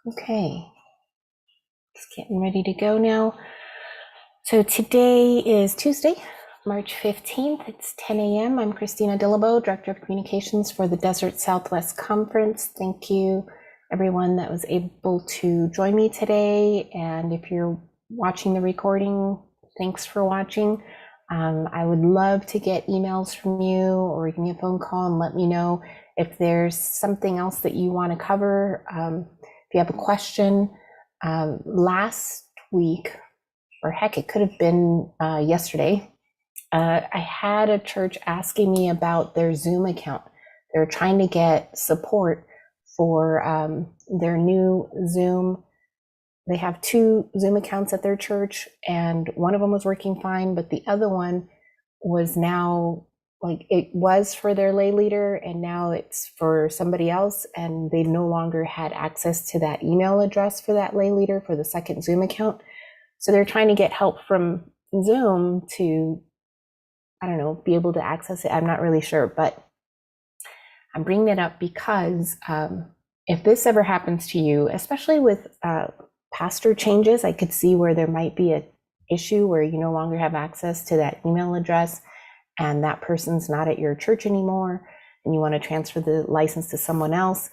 Okay, just getting ready to go now. So today is Tuesday, March 15th. It's 10 a.m. I'm Christina Dillabo, Director of Communications for the Desert Southwest Conference. Thank you, everyone that was able to join me today. And if you're watching the recording, thanks for watching. I would love to get emails from you or give me a phone call and let me know if there's something else that you want to cover. If you have a question, last week, or heck, it could have been yesterday, I had a church asking me about their Zoom account. They're trying to get support for their new Zoom. They have two Zoom accounts at their church, and one of them was working fine, but the other one was now, like, it was for their lay leader and now it's for somebody else, and they no longer had access to that email address for that lay leader for the second Zoom account. So they're trying to get help from Zoom to, I don't know, be able to access it. I'm not really sure, but I'm bringing it up because if this ever happens to you, especially with pastor changes, I could see where there might be an issue where you no longer have access to that email address and that person's not at your church anymore and you want to transfer the license to someone else.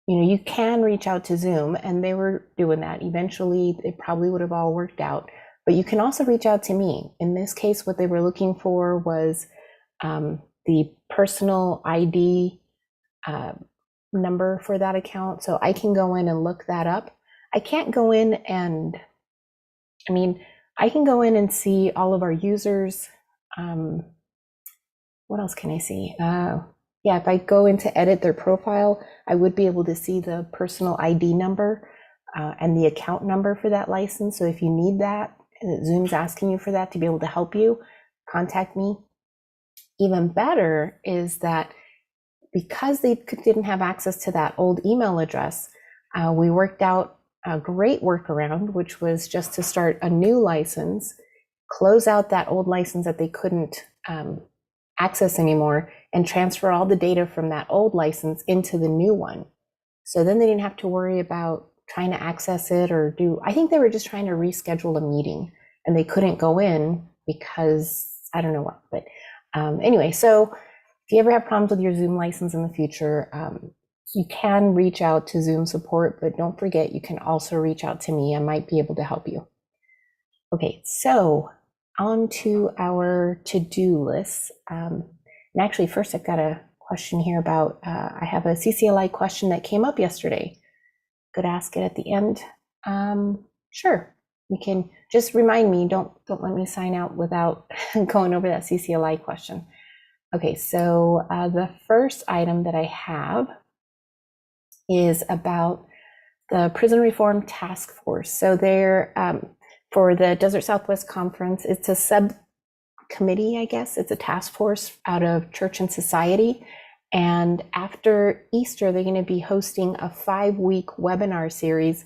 You can reach out to Zoom, and they were doing that. Eventually, it probably would have all worked out. But you can also reach out to me. In this case, what they were looking for was the personal ID number for that account. So I can go in and look that up. I can't go in and, I can go in and see all of our users. What else can I see? Yeah, if I go in to edit their profile, I would be able to see the personal ID number and the account number for that license. So if you need that, and Zoom's asking you for that to be able to help you, contact me. Even better is that because they didn't have access to that old email address, we worked out a great workaround, which was just to start a new license, close out that old license that they couldn't access anymore, and transfer all the data from that old license into the new one. So then they didn't have to worry about trying to access it or I think they were just trying to reschedule a meeting and they couldn't go in because I don't know what. But anyway, so if you ever have problems with your Zoom license in the future, you can reach out to Zoom support, but don't forget, you can also reach out to me. I might be able to help you. Okay, so on to our to-do list. And actually, first I've got a question here about, I have a CCLI question that came up yesterday. Could ask it at the end. Sure, you can just remind me, don't let me sign out without going over that CCLI question. Okay, so the first item that I have is about the Prison Reform Task Force. So they're, for the Desert Southwest Conference, it's a subcommittee, I guess. It's a task force out of Church and Society. And after Easter, they're going to be hosting a 5-week webinar series.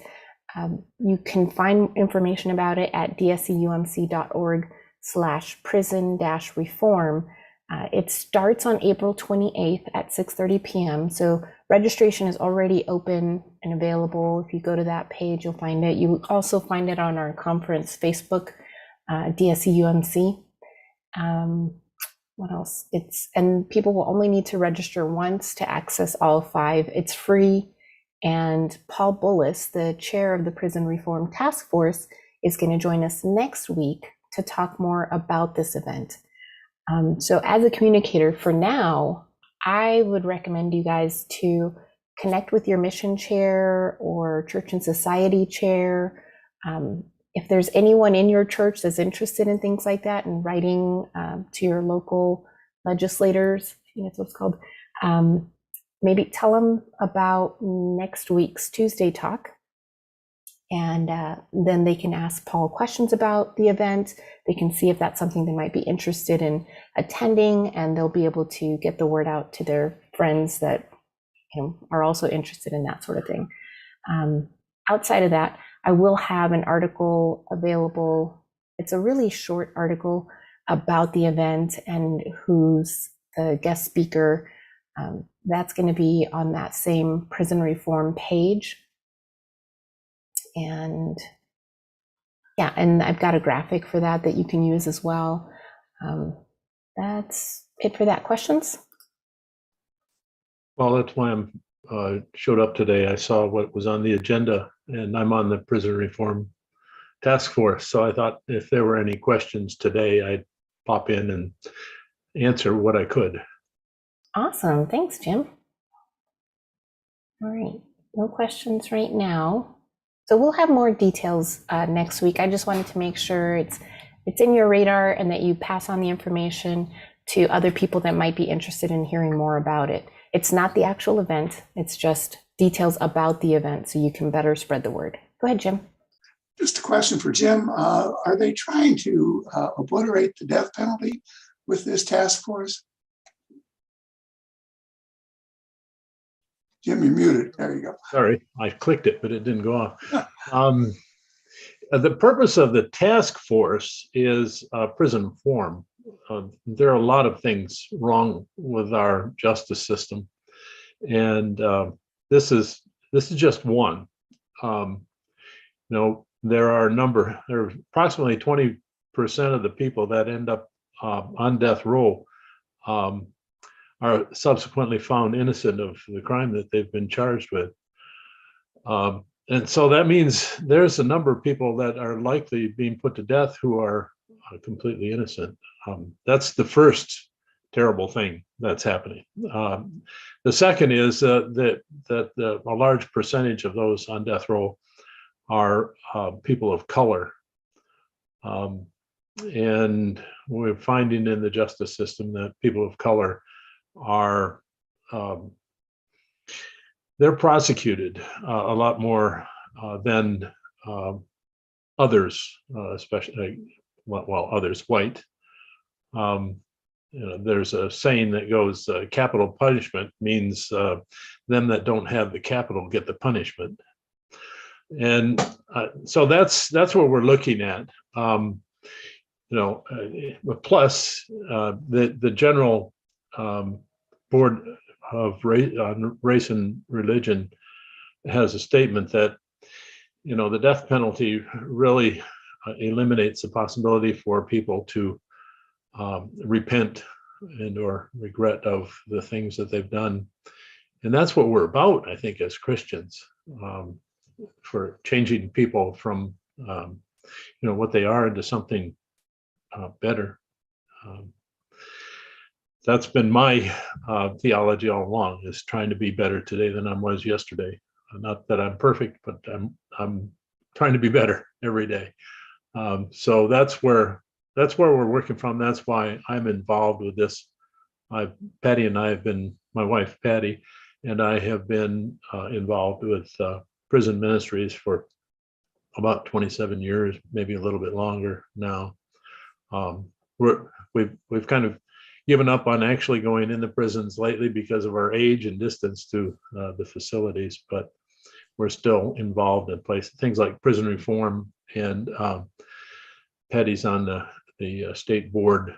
You can find information about it at dscumc.org/prison-reform. It starts on April 28th at 6:30 p.m. So registration is already open and available. If you go to that page, you'll find it. You will also find it on our conference Facebook, DSCUMC. What else? And people will only need to register once to access all 5. It's free. And Paul Bullis, the chair of the Prison Reform Task Force, is going to join us next week to talk more about this event. So as a communicator for now, I would recommend you guys to connect with your mission chair or church and society chair. If there's anyone in your church that's interested in things like that and writing to your local legislators, I think that's what it's called, maybe tell them about next week's Tuesday talk. And then they can ask Paul questions about the event. They can see if that's something they might be interested in attending, and they'll be able to get the word out to their friends that are also interested in that sort of thing. Outside of that, I will have an article available. It's a really short article about the event and who's the guest speaker. That's going to be on that same prison reform page. And yeah, and I've got a graphic for that you can use as well. That's it for that. Questions? Well, that's why I showed up today. I saw what was on the agenda, and I'm on the prison reform task force. So I thought if there were any questions today, I'd pop in and answer what I could. Awesome. Thanks, Jim. All right. No questions right now. So we'll have more details next week. I just wanted to make sure it's in your radar and that you pass on the information to other people that might be interested in hearing more about it. It's not the actual event. It's just details about the event so you can better spread the word. Go ahead, Jim. Just a question for Jim. Are they trying to obliterate the death penalty with this task force? Jim, you're muted. There you go. Sorry, I clicked it, but it didn't go off. The purpose of the task force is prison reform. There are a lot of things wrong with our justice system, and this is just one. There are approximately 20% of the people that end up on death row are subsequently found innocent of the crime that they've been charged with. And so that means there's a number of people that are likely being put to death who are completely innocent. That's the first terrible thing that's happening. The second is that a large percentage of those on death row are people of color. And we're finding in the justice system that people of color are they're prosecuted a lot more than others, especially others white. There's a saying that goes, capital punishment means them that don't have the capital get the punishment. And so that's what we're looking at. Plus the general board of race and religion has a statement that the death penalty really eliminates the possibility for people to repent and or regret of the things that they've done. And that's what we're about, I think, as Christians, for changing people from what they are into something better. That's been my theology all along, is trying to be better today than I was yesterday. Not that I'm perfect, but I'm trying to be better every day. So that's where we're working from. That's why I'm involved with this. Patty and I have been, my wife Patty and I have been involved with prison ministries for about 27 years, maybe a little bit longer now. We've kind of given up on actually going into prisons lately because of our age and distance to the facilities, but we're still involved in things like prison reform, and Patty's on the state board,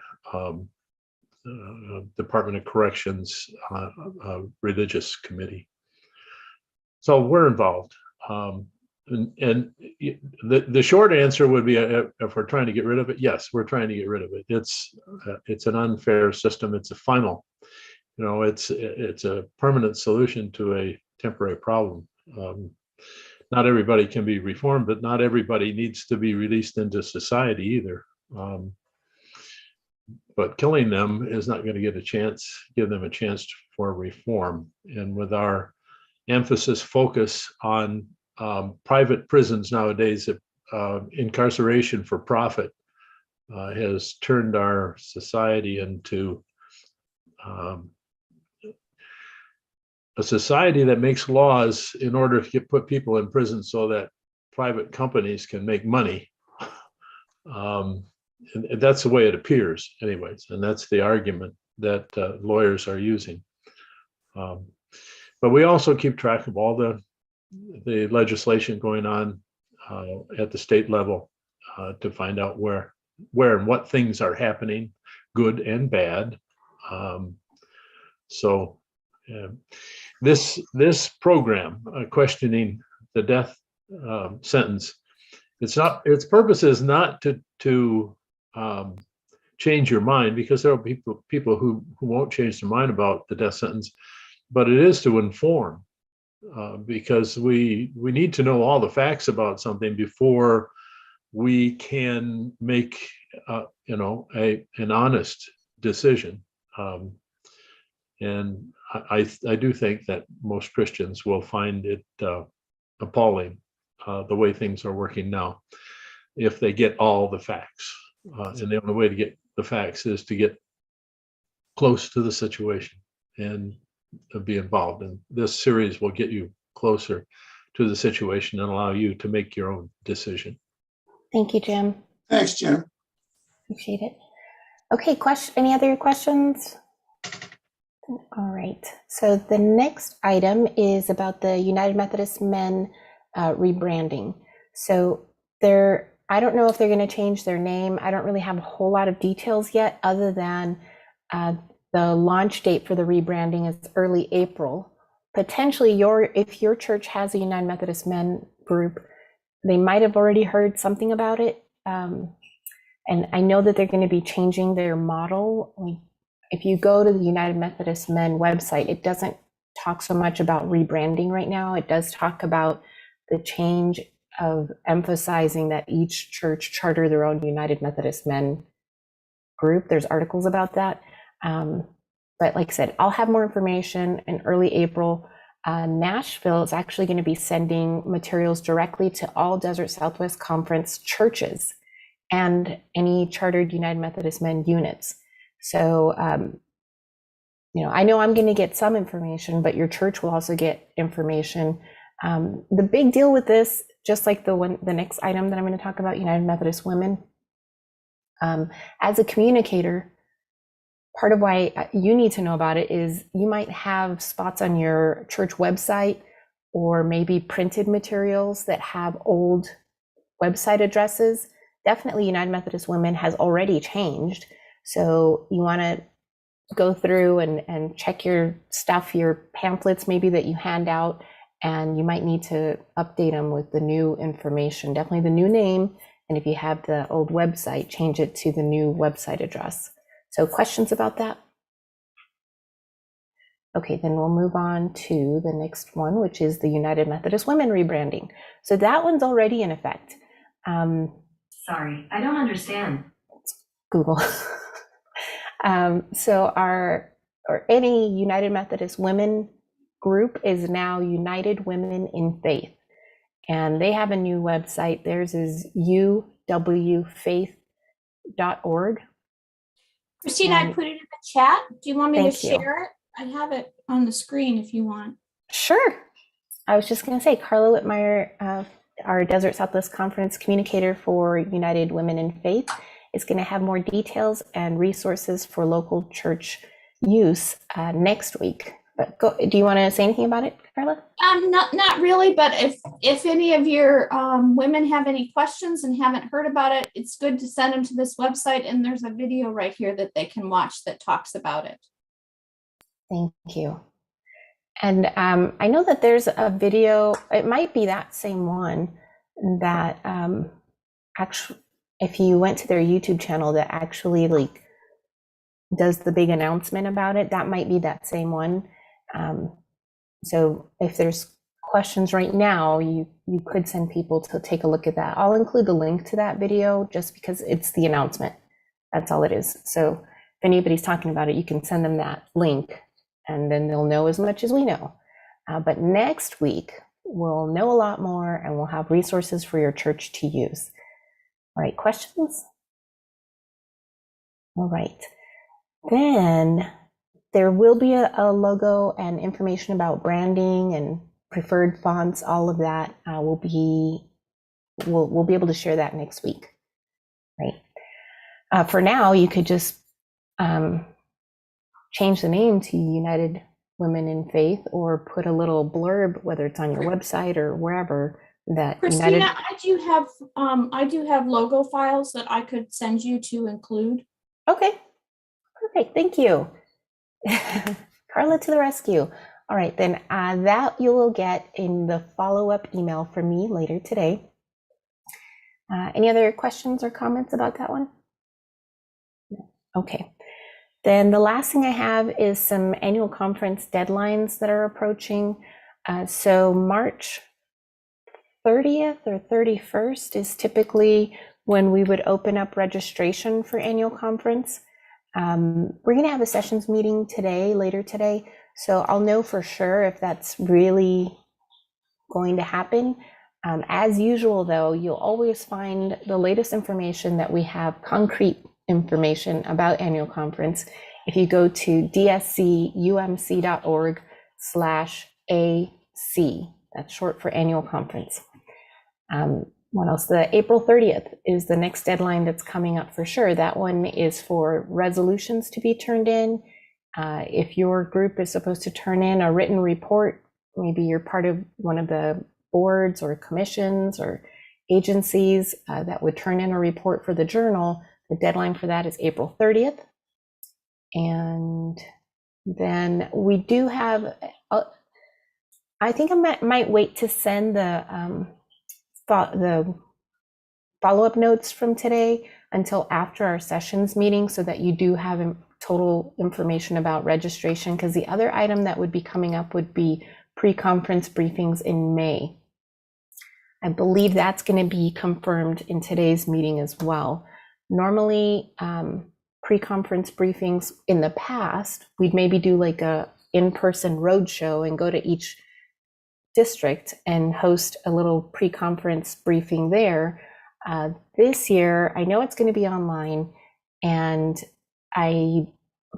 Department of Corrections religious committee. So we're involved. And the short answer would be, if we're trying to get rid of it, yes, we're trying to get rid of it. It's an unfair system. It's a final, it's a permanent solution to a temporary problem. Not everybody can be reformed, but not everybody needs to be released into society either. But killing them is not going to give them a chance for reform. And with our focus on private prisons nowadays, incarceration for profit has turned our society into a society that makes laws in order to put people in prison so that private companies can make money. And that's the way it appears anyways. And that's the argument that lawyers are using. But we also keep track of all the legislation going on at the state level to find out where and what things are happening, good and bad. So This program, questioning the death sentence, its purpose is not to change your mind, because there are people who won't change their mind about the death sentence, but it is to inform, because we need to know all the facts about something before we can make an honest decision. And I do think that most Christians will find it appalling, the way things are working now, if they get all the facts. And the only way to get the facts is to get close to the situation and be involved. And this series will get you closer to the situation and allow you to make your own decision. Thank you, Jim. Thanks, Jim. Appreciate it. Okay, any other questions? All right, so the next item is about the United Methodist Men rebranding. So I don't know if they're going to change their name. I don't really have a whole lot of details yet, other than the launch date for the rebranding is early April. Potentially, if your church has a United Methodist Men group, they might have already heard something about it. And I know that they're going to be changing their model. If you go to the United Methodist Men website, it doesn't talk so much about rebranding right now. It does talk about the change of emphasizing that each church charter their own United Methodist Men group. There's articles about that. But like I said, I'll have more information in early April. Nashville is actually going to be sending materials directly to all Desert Southwest Conference churches and any chartered United Methodist Men units. So, I know I'm going to get some information, but your church will also get information. The big deal with this, just like the next item that I'm going to talk about, United Methodist Women, as a communicator, part of why you need to know about it is you might have spots on your church website or maybe printed materials that have old website addresses. Definitely United Methodist Women has already changed. So you want to go through and check your stuff, your pamphlets maybe that you hand out, and you might need to update them with the new information, definitely the new name. And if you have the old website, change it to the new website address. So questions about that? Okay, then we'll move on to the next one, which is the United Methodist Women rebranding. So that one's already in effect. Sorry, I don't understand. Google. So any United Methodist Women group is now United Women in Faith. And they have a new website. Theirs is uwfaith.org. Christine, I put it in the chat. Do you want me to Thank you. share it? I have it on the screen if you want. Sure. I was just going to say, Carla Whitmire, our Desert Southwest Conference communicator for United Women in Faith, is going to have more details and resources for local church use next week. But do you want to say anything about it, Carla? Not really, but if any of your women have any questions and haven't heard about it, it's good to send them to this website, and there's a video right here that they can watch that talks about it. Thank you. And I know that there's a video, it might be that same one that actually, if you went to their YouTube channel that actually does the big announcement about it, that might be that same one. So if there's questions right now, you could send people to take a look at that. I'll include the link to that video just because it's the announcement. That's all it is. So if anybody's talking about it, you can send them that link and then they'll know as much as we know. But next week, we'll know a lot more and we'll have resources for your church to use. All right, questions? All right. Then there will be a logo and information about branding and preferred fonts. All of that we'll be able to share that next week, right? For now, you could just change the name to United Women in Faith, or put a little blurb, whether it's on your website or wherever. That Christina, United... I do have logo files that I could send you to include. Okay, perfect. Thank you. Carla to the rescue. All right, then that you will get in the follow-up email from me later today. Any other questions or comments about that one? Okay. Then the last thing I have is some annual conference deadlines that are approaching. So March 30th or 31st is typically when we would open up registration for annual conference. We're going to have a sessions meeting later today, so I'll know for sure if that's really going to happen. As usual, though, you'll always find the latest information that we have, concrete information about annual conference, if you go to dscumc.org/AC. That's short for annual conference. What else? The April 30th is the next deadline that's coming up for sure. That one is for resolutions to be turned in. If your group is supposed to turn in a written report, maybe you're part of one of the boards or commissions or agencies that would turn in a report for the journal, the deadline for that is April 30th. And then we do have, I think I might wait to send the follow-up notes from today until after our sessions meeting so that you do have total information about registration, because the other item that would be coming up would be pre-conference briefings in May. I believe that's going to be confirmed in today's meeting as well. Normally, pre-conference briefings in the past, we'd maybe do like a in-person roadshow and go to each district and host a little pre-conference briefing there. This year, I know it's going to be online, and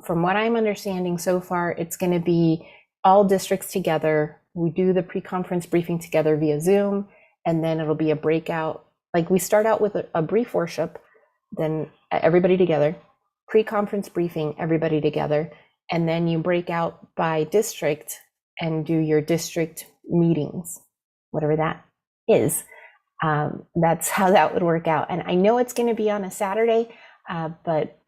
from what I'm understanding so far, it's going to be all districts together. We do the pre-conference briefing together via Zoom, and then it'll be a breakout. Like we start out with a brief worship, then everybody together, pre-conference briefing, everybody together, and then you break out by district and do your district meetings, whatever that is. That's how that would work out. And I know it's going to be on a Saturday, but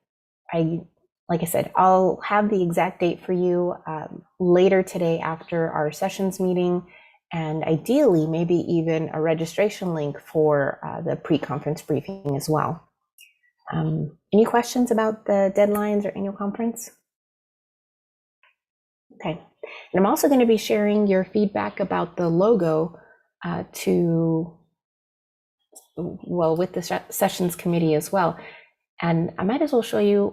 like I said, I'll have the exact date for you later today after our sessions meeting, and ideally maybe even a registration link for the pre-conference briefing as well. Any questions about the deadlines or annual conference? Okay, and I'm also going to be sharing your feedback about the logo with the sessions committee as well. And I might as well show you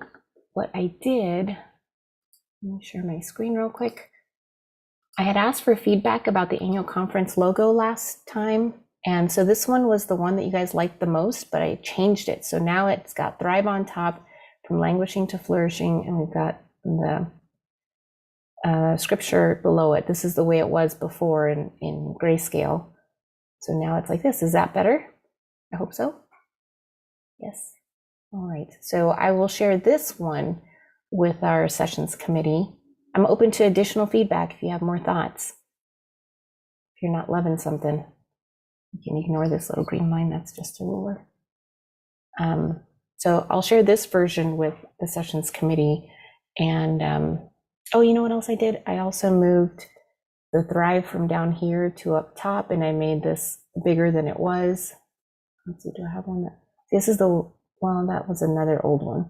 what I did. Let me share my screen real quick. I had asked for feedback about the annual conference logo last time. And so this one was the one that you guys liked the most, but I changed it. So now it's got Thrive on top, from languishing to flourishing, and we've got the scripture below it. This is the way it was before in grayscale. So now it's like this. Is that better? I hope so. Yes. All right. So I will share this one with our sessions committee. I'm open to additional feedback if you have more thoughts. If you're not loving something, you can ignore this little green line. That's just a ruler. So I'll share this version with the sessions committee. And oh, you know what else I did? I also moved the Thrive from down here to up top, and I made this bigger than it was. Let's see, do I have one that, this is the, well, that was another old one.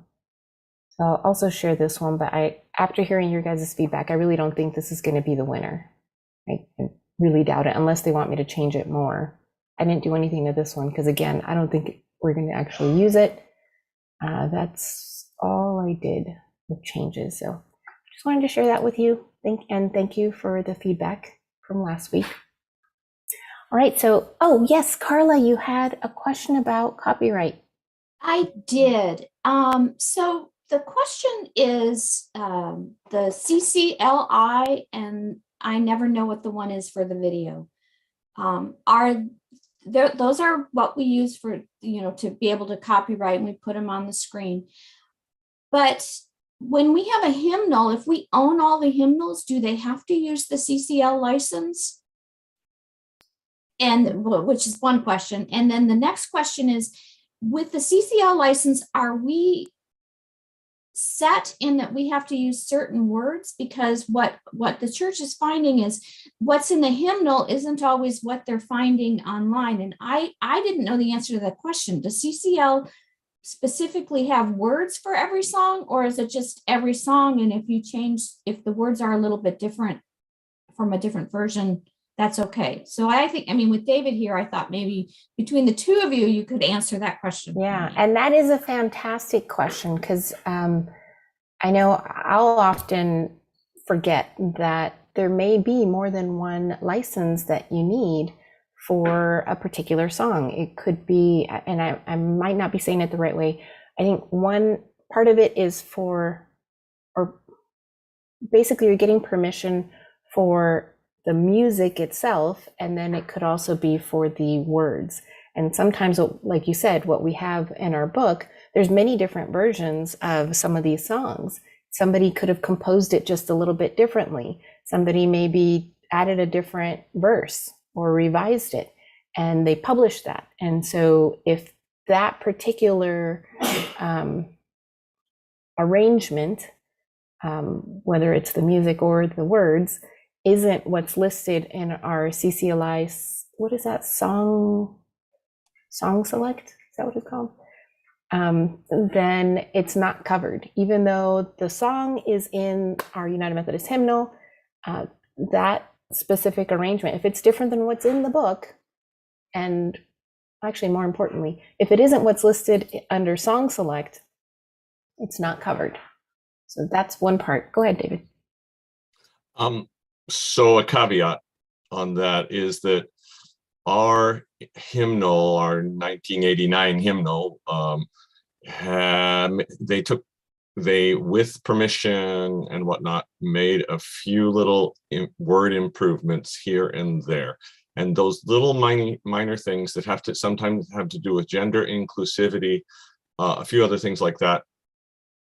So I'll also share this one, but after hearing your guys' feedback, I really don't think this is going to be the winner. I really doubt it, unless they want me to change it more. I didn't do anything to this one, because again, I don't think we're going to actually use it. That's all I did with changes. So just wanted to share that with you. Thank you for the feedback from last week. All right, so, oh yes, Carla, you had a question about copyright. I did. So the question is the CCLI, and I never know what the one is for the video. Those are what we use for, to be able to copyright, and we put them on the screen. But when we have a hymnal, if we own all the hymnals, do they have to use the CCL license? And which is one question. And then the next question is, with the CCL license, are we set in that we have to use certain words, because what the church is finding is what's in the hymnal isn't always what they're finding online. And I didn't know the answer to that question. Does CCL specifically have words for every song, or is it just every song? And if the words are a little bit different from a different version, that's okay. So I think, I mean, with David here, I thought maybe between the two of you, you could answer that question. Yeah, and that is a fantastic question, because I know I'll often forget that there may be more than one license that you need for a particular song. It could be, and I might not be saying it the right way. I think one part of it is for, or basically you're getting permission for the music itself, and then it could also be for the words. And sometimes, like you said, what we have in our book, there's many different versions of some of these songs. Somebody could have composed it just a little bit differently. Somebody maybe added a different verse or revised it, and they published that. And so if that particular arrangement, whether it's the music or the words, isn't what's listed in our CCLI, what is that, song select? Is that what it's called? Then it's not covered. Even though the song is in our United Methodist hymnal, that specific arrangement, if it's different than what's in the book, and actually more importantly, if it isn't what's listed under song select, it's not covered. So that's one part. Go ahead, David. So a caveat on that is that our hymnal, our 1989 hymnal, they with permission and whatnot made a few little word improvements here and there, and those little minor things that sometimes have to do with gender inclusivity, a few other things like that.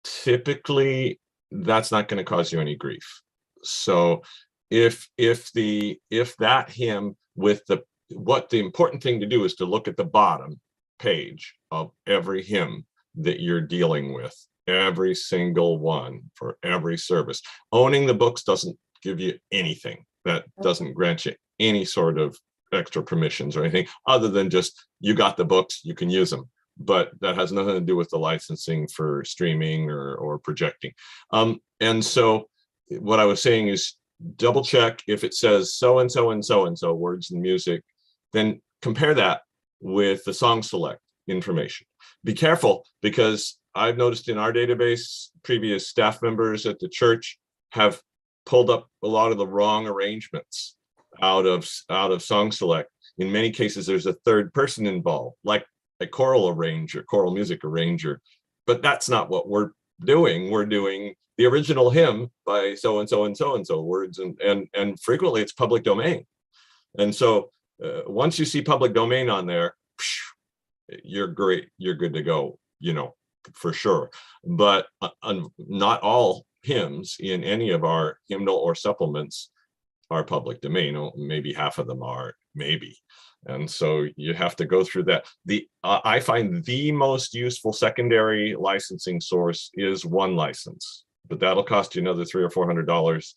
Typically, that's not going to cause you any grief. So if that hymn with the important thing to do is to look at the bottom page of every hymn that you're dealing with, every single one for every service. Owning the books doesn't give you anything. That doesn't grant you any sort of extra permissions or anything other than just, you got the books, you can use them. But that has nothing to do with the licensing for streaming or projecting. And so what I was saying is, double check if it says so and so and so and so words and music, then compare that with the song select information. Be careful, because I've noticed in our database, previous staff members at the church have pulled up a lot of the wrong arrangements out of song select. In many cases, there's a third person involved, like a choral music arranger, but that's not what we're doing. We're doing the original hymn by so and so and so and so words, and frequently it's public domain. And so once you see public domain on there, you're great, you're good to go, for sure. But not all hymns in any of our hymnal or supplements are public domain. Maybe half of them are, maybe. And so you have to go through that. I find the most useful secondary licensing source is one license, but that'll cost you another $300 or $400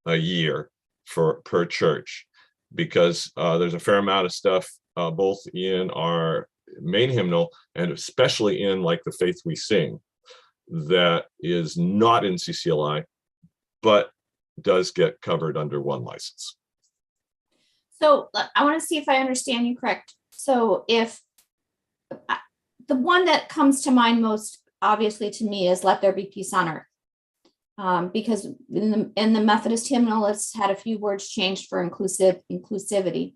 a year per church, because there's a fair amount of stuff both in our main hymnal and especially in like the Faith We Sing that is not in CCLI, but does get covered under one license. So I want to see if I understand you correct. So if the one that comes to mind most obviously to me is "Let There Be Peace on Earth," because in the Methodist hymnal, it's had a few words changed for inclusivity.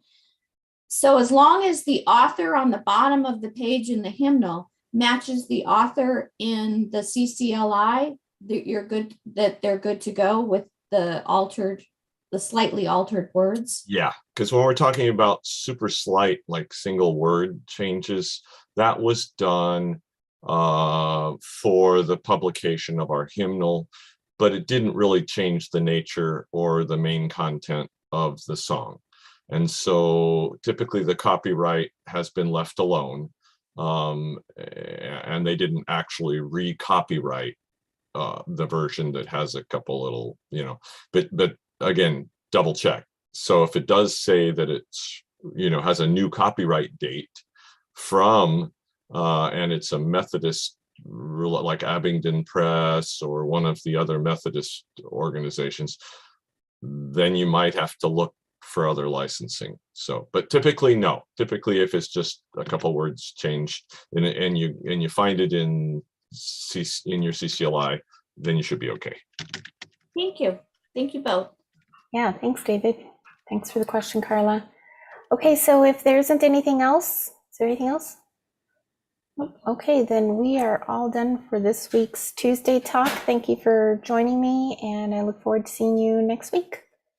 So as long as the author on the bottom of the page in the hymnal matches the author in the CCLI, they're good to go with the slightly altered words. Yeah, because when we're talking about super slight, like single word changes, that was done for the publication of our hymnal, but it didn't really change the nature or the main content of the song. And so typically the copyright has been left alone, and they didn't actually re-copyright the version that has a couple little, but again, double check. So if it does say that it's, has a new copyright date from, and it's a Methodist, like Abingdon Press or one of the other Methodist organizations, then you might have to look for other licensing. So, but typically, no. Typically, if it's just a couple words changed and you find it in your CCLI, then you should be okay. Thank you. Thank you both. Yeah, thanks, David. Thanks for the question, Carla. Okay, so if there isn't anything else, is there anything else? Okay, then we are all done for this week's Tuesday Talk. Thank you for joining me, and I look forward to seeing you next week.